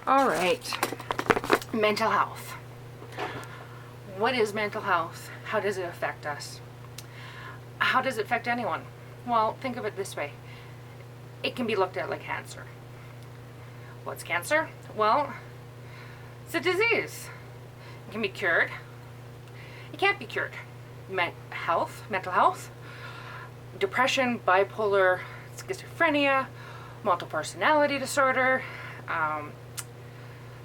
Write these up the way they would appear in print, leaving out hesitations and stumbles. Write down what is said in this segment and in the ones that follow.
All right, mental health. What is mental health? How does it affect us? How does it affect anyone? Well, think of it this way. It can be looked at like cancer. What's cancer? Well, it's a disease. It can be cured. It can't be cured. Mental health, depression, bipolar, schizophrenia, multiple personality disorder.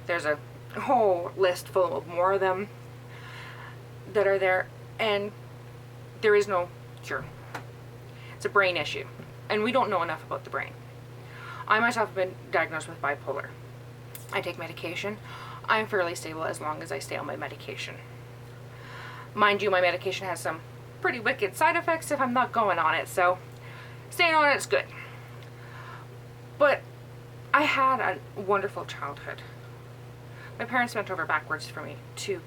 There's a whole list full of more of them that are there, and there is no cure. It's a brain issue, and we don't know enough about the brain. I myself have been diagnosed with bipolar. I take medication. I'm fairly stable as long as I stay on my medication. Mind you, my medication has some pretty wicked side effects if I'm not going on it, so staying on it's good. But I had a wonderful childhood. My parents bent over backwards for me to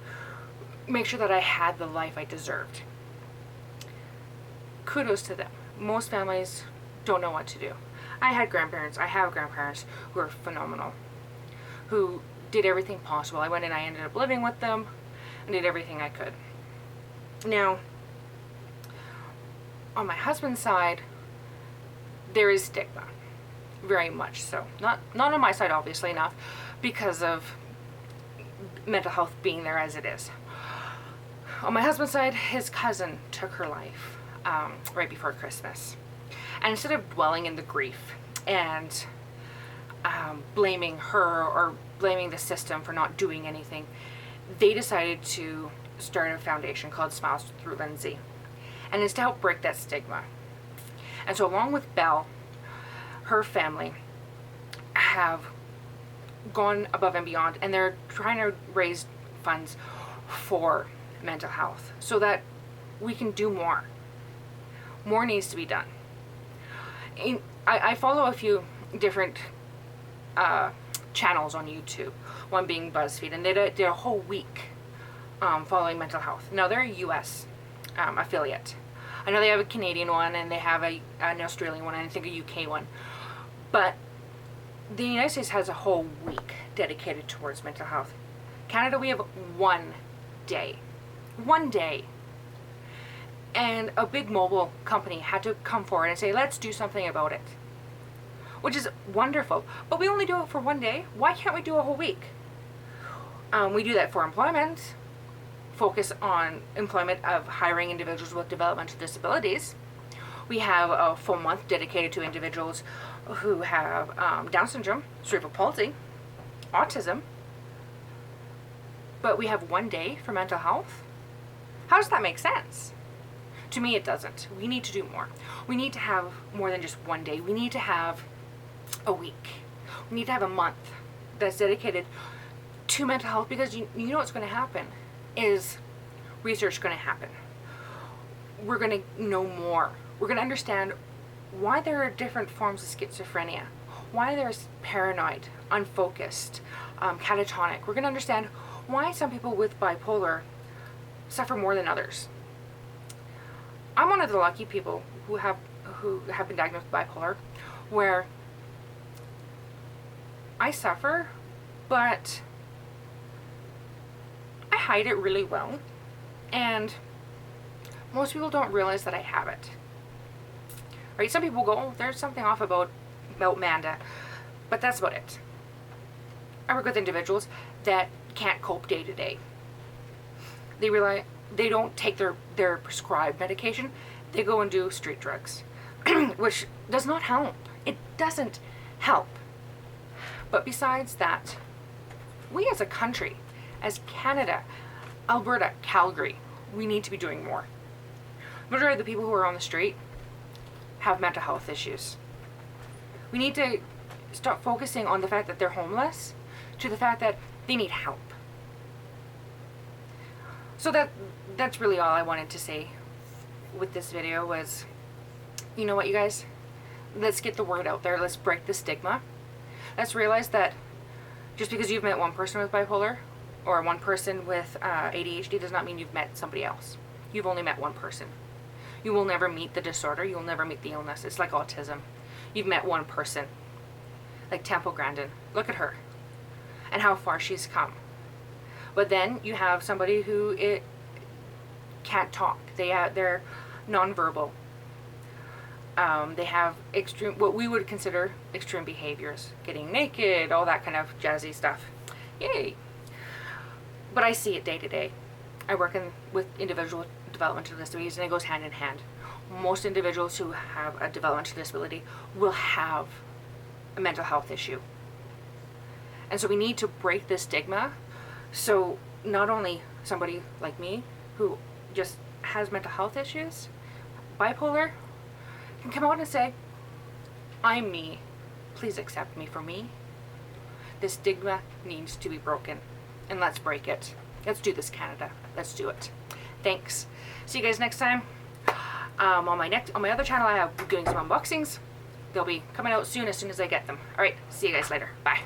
make sure that I had the life I deserved. Kudos to them. Most families don't know what to do. I have grandparents who are phenomenal, who did everything possible. I went and I ended up living with them and did everything I could. Now, on my husband's side, there is stigma, very much so. Not on my side, obviously enough, because of mental health being there as it is. On my husband's side, his cousin took her life right before Christmas. And instead of dwelling in the grief and blaming her or blaming the system for not doing anything, they decided to start a foundation called Smiles Through Lindsay. And it's to help break that stigma. And so along with Belle, her family have gone above and beyond, and they're trying to raise funds for mental health so that we can do more. More needs to be done. I follow a few different channels on YouTube, one being BuzzFeed, and they did a whole week following mental health. Now, they're a US affiliate. I know they have a Canadian one, and they have an Australian one, and I think a UK one. But the United States has a whole week dedicated towards mental health. Canada, we have 1 day. 1 day. And a big mobile company had to come forward and say, let's do something about it. Which is wonderful. But we only do it for 1 day. Why can't we do a whole week? We do that for employment. Focus on employment of hiring individuals with developmental disabilities. We have a full month dedicated to individuals who have Down syndrome, cerebral palsy, autism. But we have 1 day for mental health? How does that make sense? To me, it doesn't. We need to do more. We need to have more than just 1 day. We need to have a week. We need to have a month that's dedicated to mental health, because you know what's going to happen is research is going to happen. We're going to know more. We're going to understand why there are different forms of schizophrenia, why there's paranoid, unfocused, catatonic. We're going to understand why some people with bipolar suffer more than others. I'm one of the lucky people who have been diagnosed with bipolar, where I suffer, but I hide it really well, and most people don't realize that I have it. Right? Some people go, oh, there's something off about Manda, but that's about it. I work with individuals that can't cope day to day. They don't take their prescribed medication. They go and do street drugs, which does not help. It doesn't help. But besides that, we as a country, as Canada, Alberta, Calgary, we need to be doing more. The majority of the people who are on the street have mental health issues. We need to stop focusing on the fact that they're homeless to the fact that they need help. So that's really all I wanted to say with this video was, you know what, you guys? Let's get the word out there. Let's break the stigma. Let's realize that just because you've met one person with bipolar or one person with ADHD does not mean you've met somebody else. You've only met one person. You will never meet the disorder. You will never meet the illness. It's like autism. You've met one person. Like Temple Grandin. Look at her. and how far she's come. But then you have somebody who can't talk. They're nonverbal. They have extreme, what we would consider extreme behaviors, getting naked, all that kind of jazzy stuff. Yay! But I see it day to day. I work with individual developmental disabilities, and it goes hand in hand. Most individuals who have a developmental disability will have a mental health issue. And so we need to break this stigma, so not only somebody like me who just has mental health issues, bipolar, can come out and say, I'm me, please accept me for me. This stigma needs to be broken, and let's break it. Let's do this, Canada. Let's do it. Thanks. See you guys next time. On my other channel, I have doing some unboxings. They'll be coming out soon as I get them. All right, see you guys later. Bye.